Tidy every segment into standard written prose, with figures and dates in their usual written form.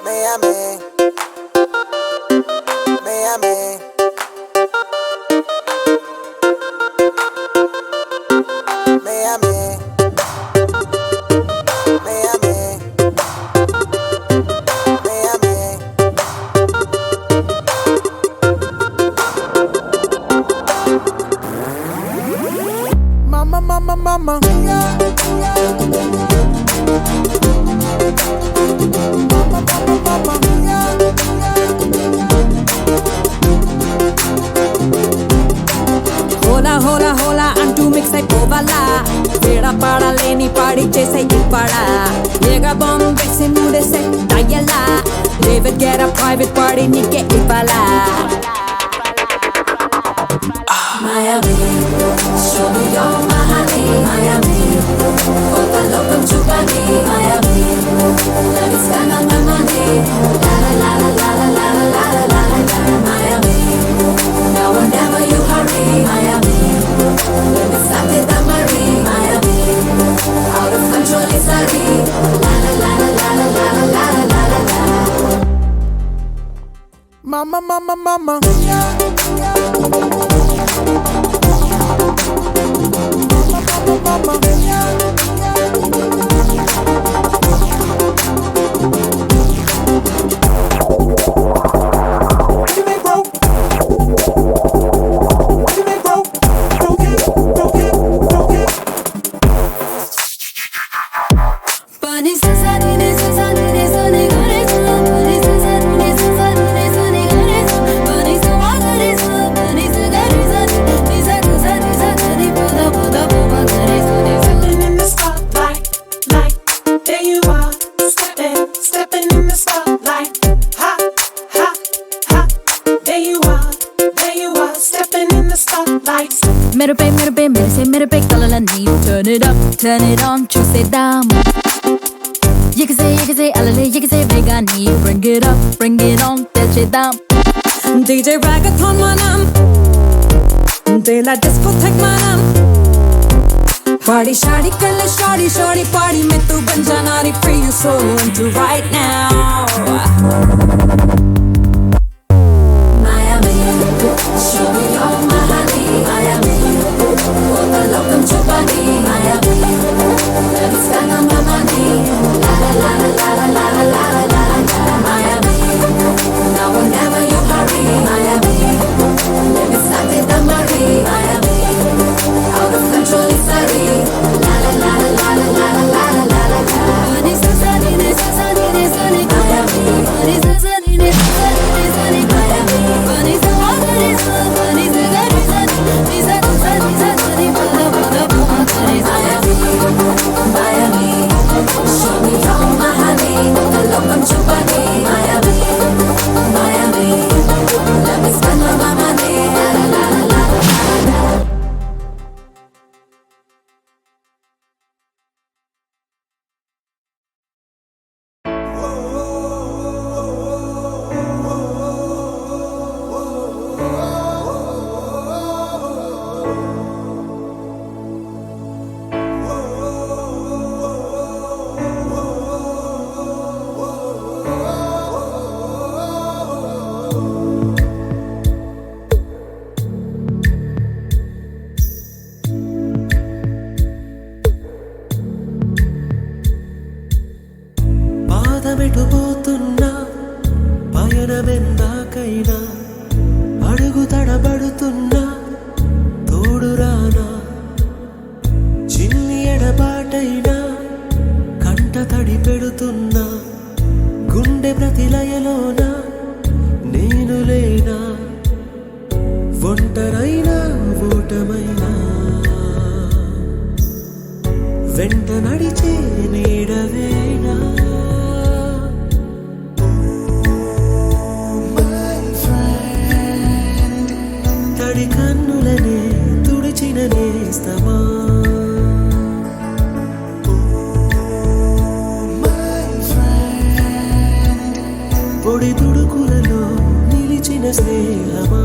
Miami, Miami, Miami, Miami, Miami. Mama, mama, mama, yeah, yeah. Mama, mama, mama, yeah, yeah. హోలా హోలా హోలా అంటూ mix అయిపోవాలా వేడా పాడా లేని పాడి చేసే ఇవ్వాడా ఏగా బాంబు వేసి మూడేసే దయ్యలా డేవిడ్ గెరా ప్రైవేట్ పాడి నీకే ఇవ్వాలా Miami, show me your Miami, Miami. Open local Chupani, Miami. Let me spend all my money. La la la la la la la la la la la. Miami, now whenever you hurry, Miami. Let me start with the Marie, Miami. Out of control is sorry. La la la la la la la la la la la. Mama, mama, mama, yeah, yeah. Mama, mama, yeah, మెరుపే మెరిసే కలలన్నీ turn it up, turn it on చూసేద్దాం ఎగిసే అలలే ఎగిసే వేగాన్ని bring it on తెల్చేద్దాం DJ Ragathon మనం daylight discotheque మనం Party shawty kalla shawty party mein tu ban jana ri free you so into right now Miami show me your Miami Miami open local Chupani Miami let me spend all my money la la la la la la la la la la Miami now whenever you hurry Miami let me start with the Marie Miami out of control is sorry la la la la la la la la la la la Miami show me your Miami the local Chupani Miami Miami let me spend all my money la la la la la la పాదమెటుపోతున్నా పయనమెందాకైనా అడుగు తడబడుతున్నా తోడురానా చిన్ని ఎడబాటైనా కంట తడి పెడుతున్నా గుండె ప్రతిలయలోన నేను లేనా ఒంటరైనా ఓటమైనా వెంట నడిచే నీడవేనా తడి కన్నులనే తుడిచిన నేస్తమా పొడి తుడుకులలో నిలిచిన స్నేహమా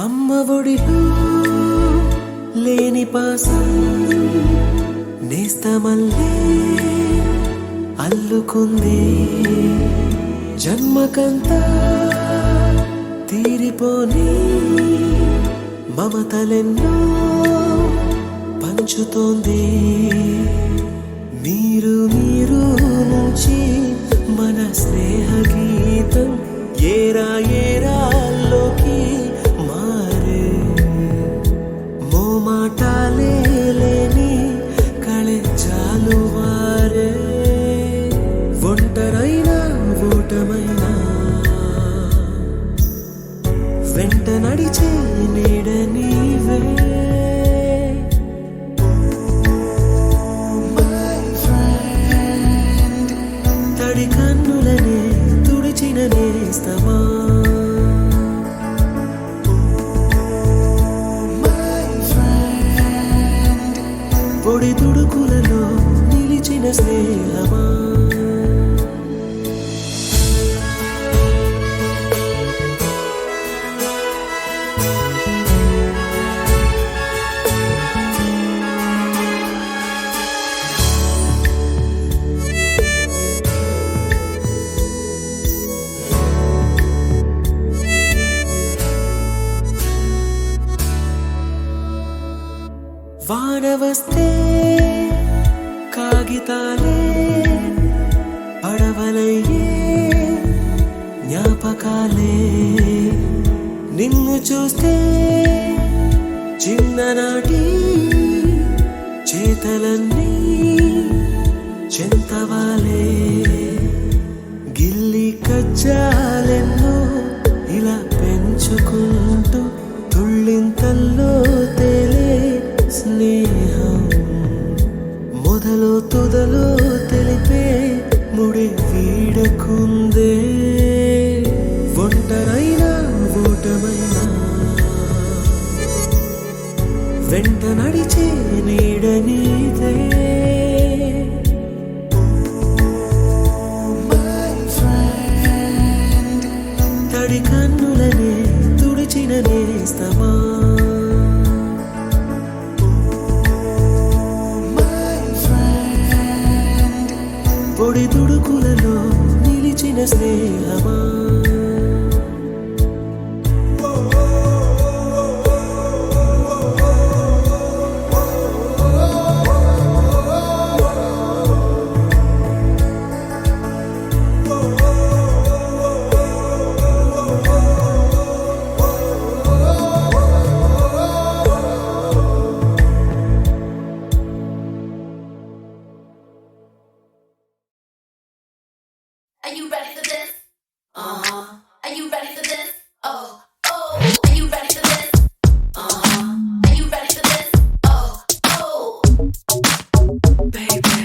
అమ్మ ఒడిలో లేని పాసం నేస్తమల్లే అల్లుకుంది జన్మకంతా తీరిపోని మమతలెన్నో పంచుతోంది మీరు నుంచి మన స్నేహ గీతం ఏరా ఏరాల్లోకి మారే మోమాటాలే లేని కళెచ్చాలు వారే ఒంటరైనా ఓటమైనా వెంట నడిచే నీడ నీవే తడి కన్నులనే తుడిచిన నేస్తమా పొడి తుడుకులలో నిలిచిన స్నేహమా వాన వస్తే కాగితాలే పడవలయ్యే జ్ఞాపకాలే నిన్ను చూస్తే చిన్ననాటి చేతలన్నీ చెంతవాలే గిల్లి కజ్జాలెన్నో ఇలా పెంచుకుంటూ తుళ్ళింతల్లో తేలే స్నేహం మొదలు తుదలు తెలిపే ముడి వీడకుందే ఒంటరైనా ఓటమైనా వెంట నడిచే నీడ నీదే తడి కన్నులనే తుడిచిన నేస్తమా పొడి తుడుకులలో నిలిచిన స్నేహమా Are you ready for this? Are you ready for this? Oh, oh. Are you ready for this? Are you ready for this? Oh, oh. Baby.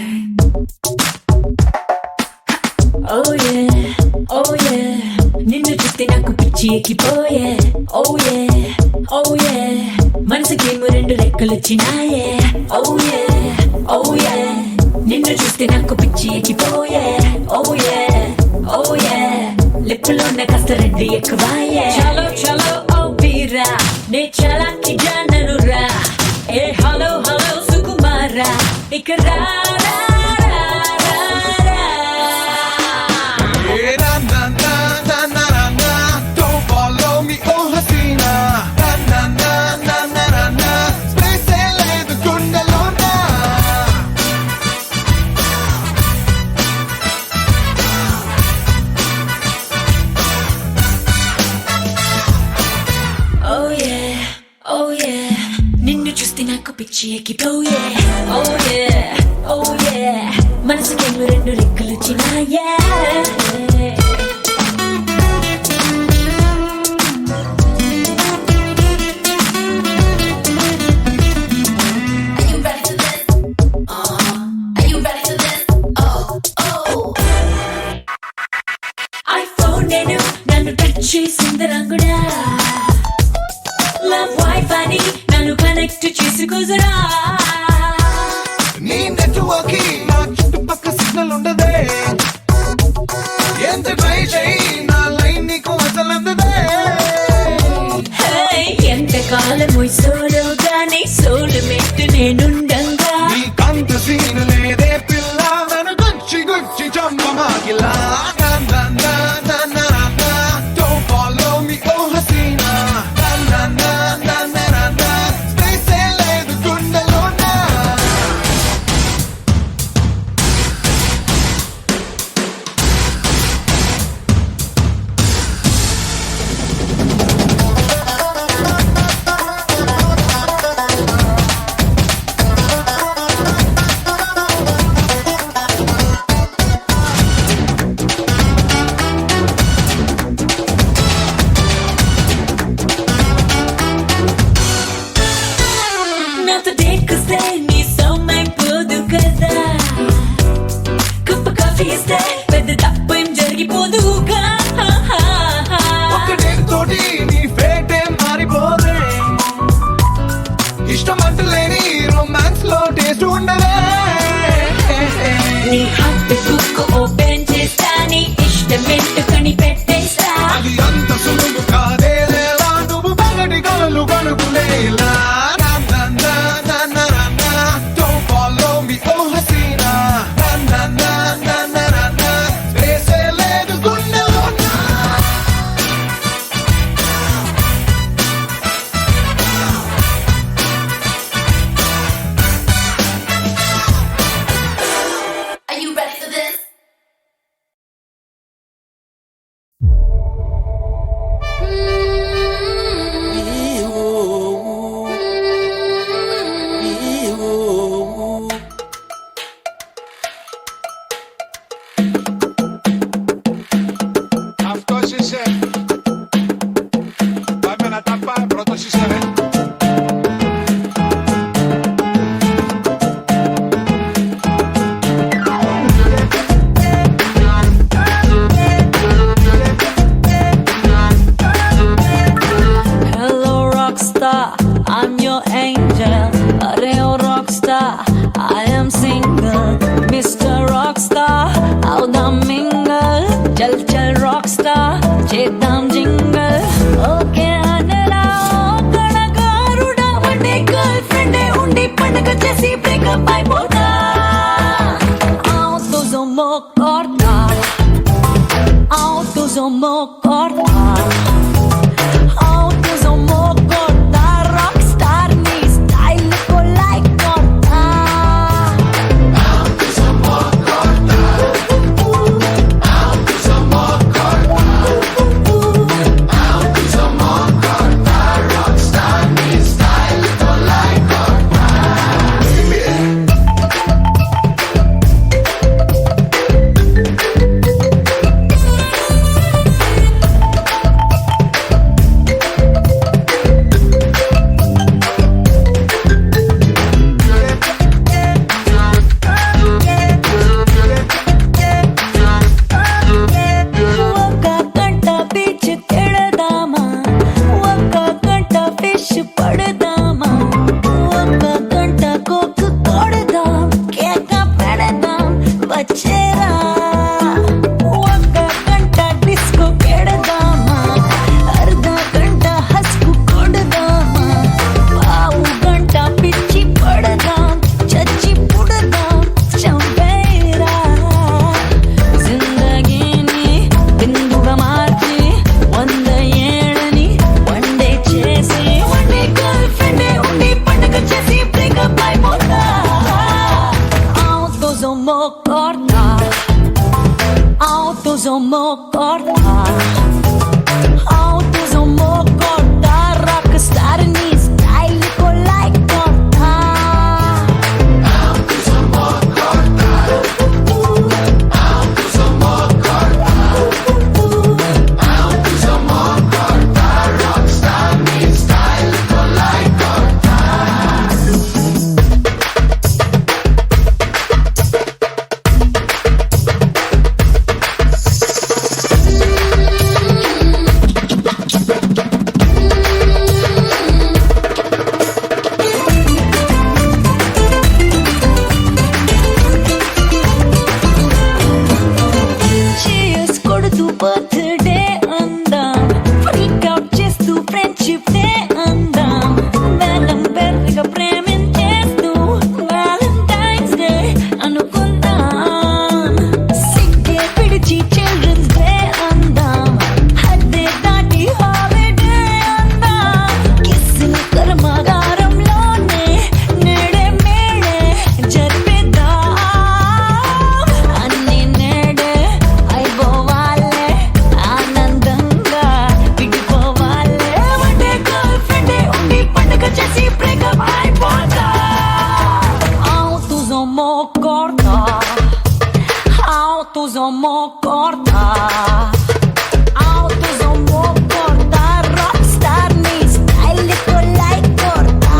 Oh yeah, oh yeah. నిన్ను చూస్తే నాకు పిచ్చి ఎక్కిపోయే. Oh yeah, oh yeah. మనసుకేమో రెండు రెక్కలొచ్చినాయే. Oh yeah, oh yeah. నిన్ను చూస్తే నాకు పిచ్చి ఎక్కిపోయే. Oh yeah, oh yeah. లిప్పులోనే కాస్త రెడ్డి ఎక్కువాయే. చలో చలో ఓ వీరా, నే చలాకి జాననురా. ఏ హలో హలో సుకుమారా, ఇక రా రా రా రా రా. Don't follow me, oh Hasina. Na na na na na na. Space లేదు గుండెలోన. Oh yeah, oh yeah. నిన్ను చూస్తే నాకు పిచ్చి ఎక్కిపోయే. Oh yeah, oh yeah. మనసుకేమో రెండు రెక్కలొచ్చినాయే. Are you ready for this? Are you ready for this? Oh, oh. iPhone నేను నన్ను touch చేసింది రంగుడా. Love Wi-Fi ని నన్ను కనెక్ట్ చేసుకోజరా. నీ నెట్వర్క్ నా చుట్టుపక్క సిగ్నల్ ఉండదే. ఎంత ట్రై చేయి నా లైన్ నీకు అసలు అందదే. Hey, I'm your angel, अरे ओ rockstar, I am single, Mr. Rockstar, out the mingle, चल चल rockstar, చేద్దాం jingle, okay అనరా కణగారుడా వన్డే గర్ల్ ఫ్రెండ్ ఉండి పండగ చేసి బ్రేకప్ అయిపోతా autosomo corta autosomo corta autosomo corta rockstar నీ స్టైల్ కో లైక్ corta ఒక గంట బీచ్ తిడదామా ఒక గంట ఫిష్ పడదామా ఒక గంట కోక్ కొడదాం కేక పెడదాం వచ్చేరా ఒక గంట డిస్కో పెడదామా అర్ధ గంట హస్కు కొడదామా పావు గంట పిచ్చి పడదాం చచ్చి పుడదాం చంపేరా జిందగీని బిందుగా మార్చి 100 ఏళ్ళని వన్డే చేసి వన్డే గర్ల్ ఫ్రెండ్ ఉండి పండగ చేసి బ్రేకప్ అయిపోతా autosomo corta autosomo corta autosomo corta rockstar నీ స్టైల్ కో లైక్ corta Cheers కొడుతూ బర్త్డే అందాం ఫ్రీక్ అవుట్ చేస్తూ ఫ్రెండ్షిప్ డే అందాం వేలం బెర్రగా ప్రేమించేస్తూ వ్యాలంటైన్స్ డే అనుకుందాం సిగ్గే పిడిచి చిల్డ్రన్స్ డే అందాం హద్దే దాటి హాలిడే అందాం కిస్సుల కర్మాగారంలోనే నేడే మేడే జరిపేద్దాం అన్ని నేడే అయిపోవాలే ఆనందంగా విడిపోవాలే వన్డే గర్ల్ ఫ్రెండ్ ఉండి పండగ చేసి బ్రేకప్ అయిపోతా autosomo corta autosomo corta autosomo corta rockstar నీ స్టైల్ కో లైక్ corta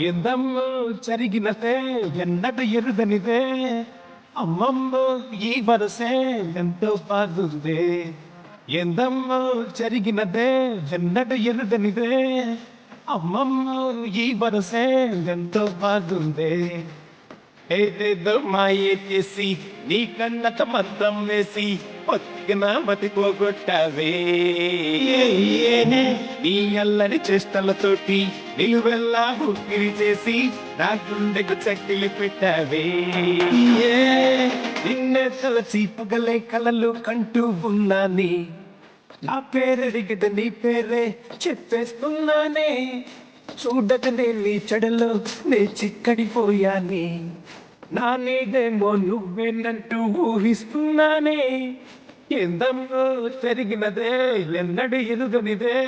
ఎందమ్మో జరిగినదే ఎన్నట ఎరుదనిదే అమ్మమ్మో ఈ వరసే ఎంతో బాగుందే ఎందమ్మో జరిగినదే ఎన్నట ఎరుదనిదే అమ్మమ్మో ఈ వరసే ఎంతో బాగుందే ఏదేదో మాయే చేసి నీ కన్నత మంత్రం వేసి పొత్తిన మతి పోగొట్టావే నీ అల్లరి చేష్టలతోటి నిలువెల్లా ఉక్కిరి చేసి నా గుండెకు చక్కిలి పెట్టావే నిన్నే తలచి పగలే కలలు కంటూ ఉన్నాని నా పేరడిగితే నీ పేరే చెప్పేస్తున్నానే చూడకనే నీ చెడలో నే చిక్కడిపోయాని నా నీడేమో నువ్వేనంటూ ఊహిస్తున్నానే ఎందమ్మో జరిగినదే ఎన్నడు ఎదుగనిదే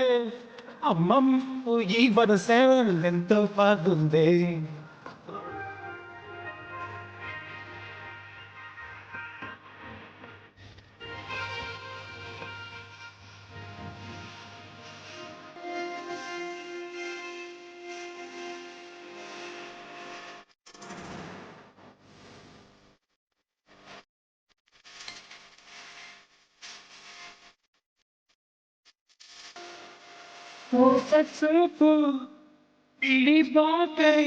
అమ్మమ్మ ఈ వరసే ఎంతో బాగుందే చూపు పిడి బాకై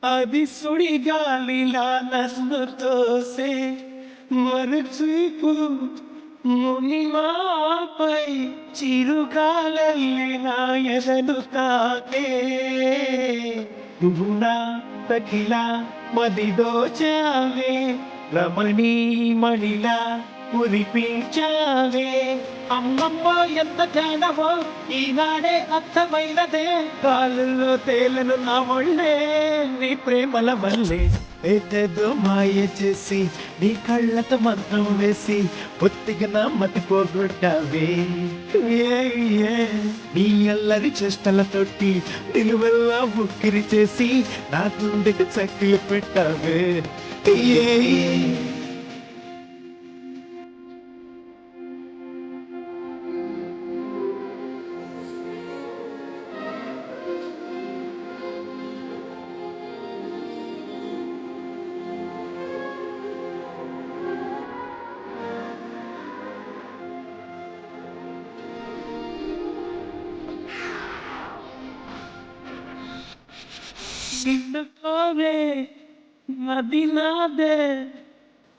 అది సుడిగాలిలా నన్ను తోసే మరుచూపు మునిమాపై చిరుగాలల్లి నా ఎదను తాకే గుణ తగిలా మదిదోచావే రమణీ మణిలా మురిపించావే అమ్మమ్మ ఎంత జ్ఞానమో ఈనాడే అర్థమైనదే కాళ్ళలో తేలను నా ఒళ్ళే నీ ప్రేమల వల్లే ఏదేదో మాయ చేసి నీ కళ్ళతో మంత్రం వేసి పొత్తిగా నా మతి పోగొట్టావే నీ అల్లరి చేష్టలతోటి నిలువెల్లా ఉక్కిరి చేసి నా గుండెకి చక్కిలు పెట్టావే నిన్నుకోవే నది నాదే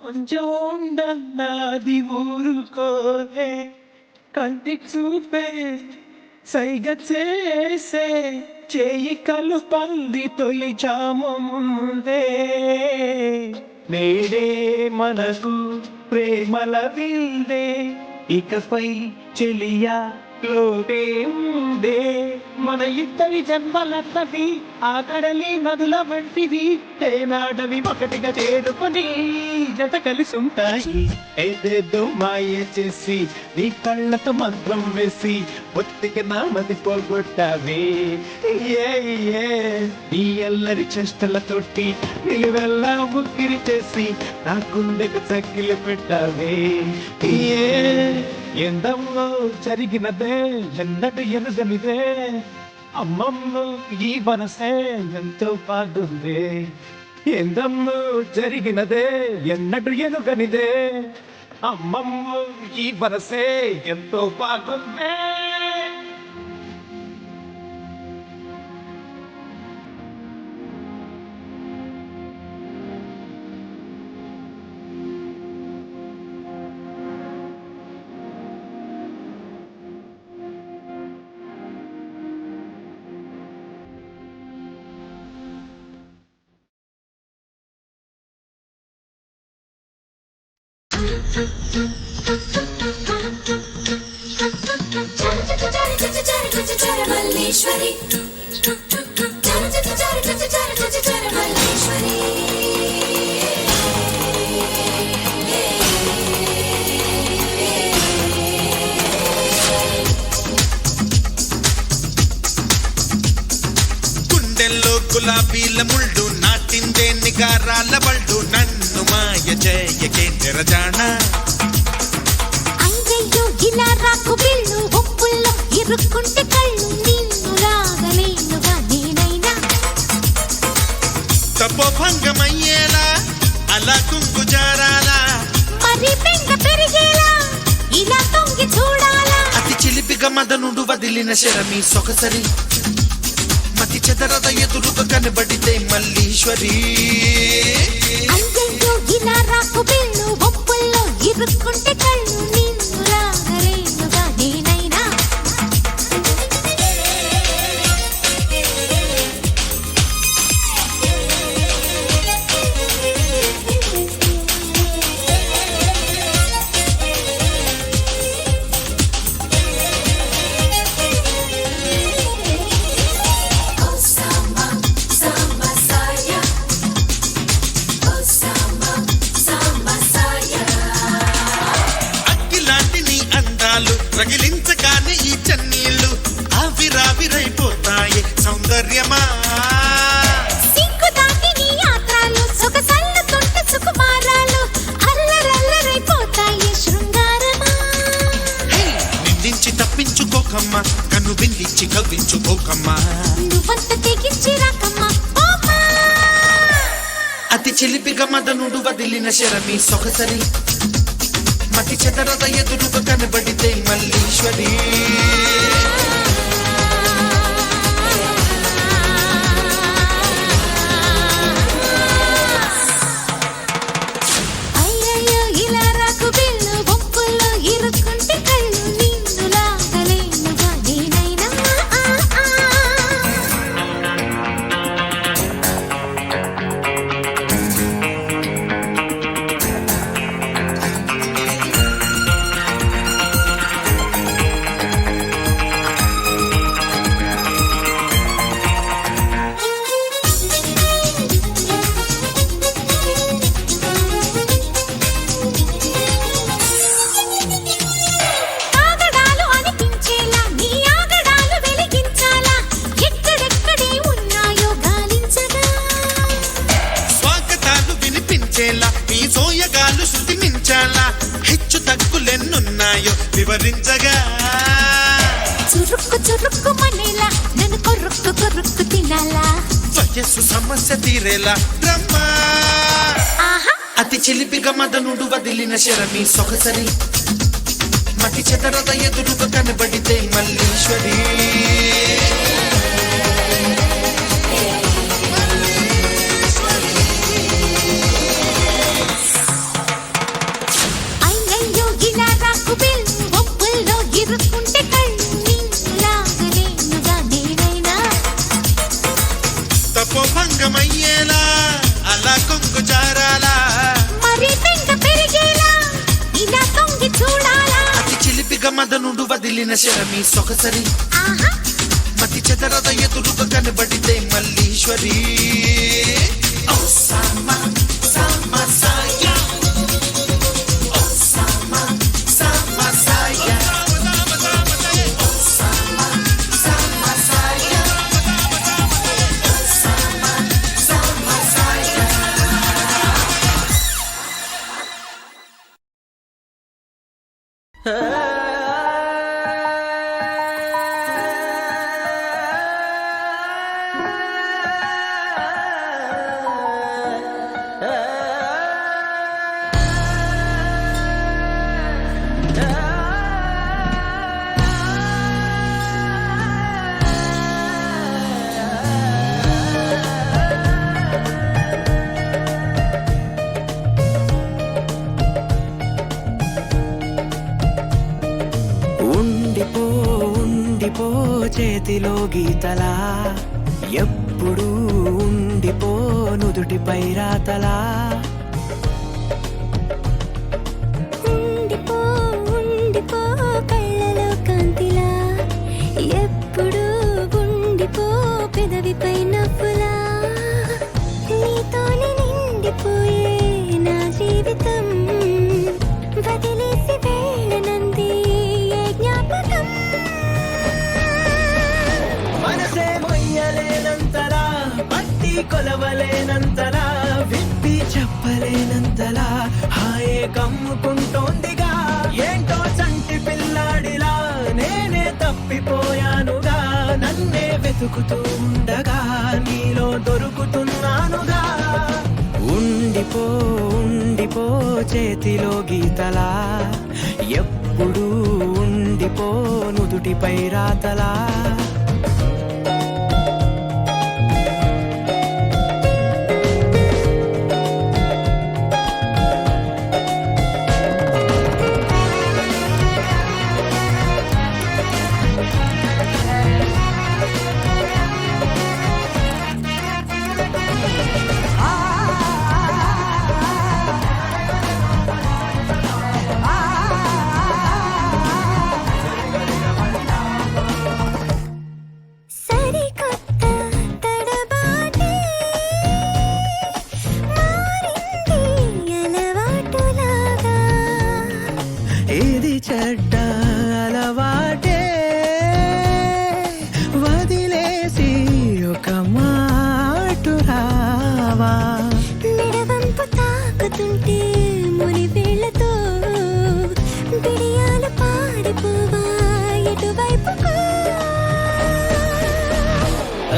కొంచెం ఉండన్నది ఊరుకోవే కంటి చూపే సైగ చేసే చేయి కలుపంది తొలి జాము ముందే నేడే మనకు ప్రేమల విల్దే ఇకపై చెలియా లోటే ఉందే మన ఇద్దరి జన్మలన్నవి ఆ కడలి నదుల వంటివి ఏనాడవి ఒకటిగా చేరుకొని జత కలిసి ఉంటాయి ఏదేదో మాయ చేసి నీ కళ్ళతో మంత్రం వేసి ఒత్తికి నా మతి పోగొట్టావే నీ అల్లరి చేష్టలతోటి నిలువెల్లా ఉక్కిరి చేసి నా గుండెకు చక్కిలు పెట్టావే ఎందమ్మో జరిగినదే ఎన్నడు ఎనుగనిదే అమ్మమ్మ ఈ మనసే ఎంతో బాగుంది ఎందమ్మో జరిగినదే ఎన్నడు ఎనుగనిదే అమ్మమ్మ ఈ మనసే ఎంతో బాగుంది మల్లేశ్వరి మల్లేశ్వరి గుండెల్లో గులాబీల ముళ్ళు నాటిందే నిగారాల బళ్ళు నన్ను మాయ చేయకే నిరజాణ అయ్యయ్యో ఇలా రాకు బిళ్ళు ఒప్పుల్లో ఇరుక్కుంటే కళ్ళు నిన్ను లాగలేనుగా నేనైనా తపోభంగమయ్యేలా అలా కుంగు జారాలా మరి బెంగ పెరిగేలా ఇలా తొంగి చూడాలా అతి చిలిపిగా మదనుడు వదిలిన శరమి సొగసరి మతి చెదరద ఎదురుగా కనబడితే మల్లీశ్వరి అయ్యయ్యో ఇలా రాకు బిల్లు ఒప్పుల్లో ఇరుక్కుంటే కళ్ళు నిన్ను లాగలేనుగా నేనైనా Oh samba, samba saya. Oh samba, samba saya. అగ్గిలాంటి నీ అందాలు రగిలించగానే ఈ చన్నీళ్ళు ఆవిరావిరైపోతాయి సౌందర్యమా సిగ్గు దాటి నీ యాత్రలు సొగసల్లుతుంటే సుకుమారాలు అల్లరల్లరైపోతాయి శృంగారమా నిందించి తప్పించుకోకమ్మా కన్ను బిందించి కవ్వించుకోకమ్మా నువ్వంత తెగించి రాకమ్మా ఓమా అతి చిలిపిగా మదనుడు వదిలిన శరమి సొగసరి మతి చెదరద ఎదురుగా కనబడితే మల్లీశ్వరి అయ్యయ్యో ఇలా రాకు బిల్లు ఒప్పుల్లో ఇరుక్కుంటే కళ్ళు నిన్ను లాగలేనుగా నేనైనా ఆగడాలు అనిపించేలా నీ ఆగడాలు వెలిగించాలా ఎక్కడెక్కడే ఉన్నాయో గాలించగా స్వాగతాలు వినిపించేలా నీ సోయగాలు శృతి మించాలా హెచ్చు తగ్గులెన్నున్నాయో వివరించగా చురుక్కు చురుక్కు మనేలా నన్ను కొరుక్కు కొరుక్కు తినాలా వయస్సు సమస్య తీరేలా బ్రహ్మ ఆహా అతి చిలిపిగా మదనుడు వదిలిన శరమి సొగసరి మతి చెదరద ఎదురుగా కనబడితే మల్లీశ్వరి అయ్యయ్యో ఇలా రాకు బిల్లు ఒప్పుల్లో ఇరుక్కుంటే కళ్ళు నిన్ను లాగలేనుగా నేనైనా తపోభంగమయ్యేలా అలా కొంగు జారాలా మరి పెంక పెరిగేలా ఇలా తొంగి చూడాలా అతి చిలిపిగా మదనుడు వదిలిన శరమి సొగసరి ఆహా మతి చెదరద ఎదురుగా కనబడితే మల్లీశ్వరి ఓ సామా సామా సాయా ఓ సామా సామా సాయా ఓ సామా సామా సాయా ఓ సామా సామా సాయా ఉండిపో ఉండిపో చేతిలో గీతలా ఎప్పుడు ఉండిపో నుదుటిపై రాతలా ఉండిపో ఉండిపో కళ్ళలో కాంతిలా ఎప్పుడు ఉండిపో పెదవిపై నవ్వులా నీతోనే నిండిపోయే నా జీవితం వదిలేసి వెళ్ళనంది ఏ జ్ఞాపకం మనసే మొయ్యలేనంతలా పట్టి కొలవలేనంతలా విప్పి చెప్పలేనంతలా హాయే కమ్ముకుంటోందిగా ఏంటో చంటి పిల్లాడిలా నేనే తప్పిపోయానుగా నన్నే వెతుకుతూ ఉండగా నీలో దొరుకుతున్నానుగా ఉండిపో ఉండిపో చేతిలో గీతలా ఎప్పుడు ఉండిపో నుదుటిపై రాతలా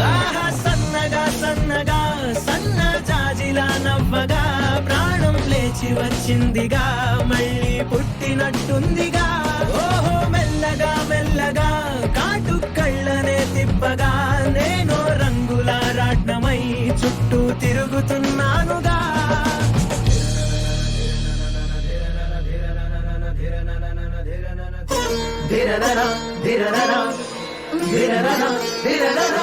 ఆహా సన్నగా సన్నగా సన్న జాజిలా నవ్వగా ప్రాణం లేచి వచ్చిందిగా మళ్ళీ పుట్టినట్టుందిగా ఓహో మెల్లగా మెల్లగా కాటు కళ్ళనే తిప్పగా నేను రంగుల రాట్నమై చుట్టూ తిరుగుతున్నానుగా ధిరనన ధిరనన ధిరనన ధిరనన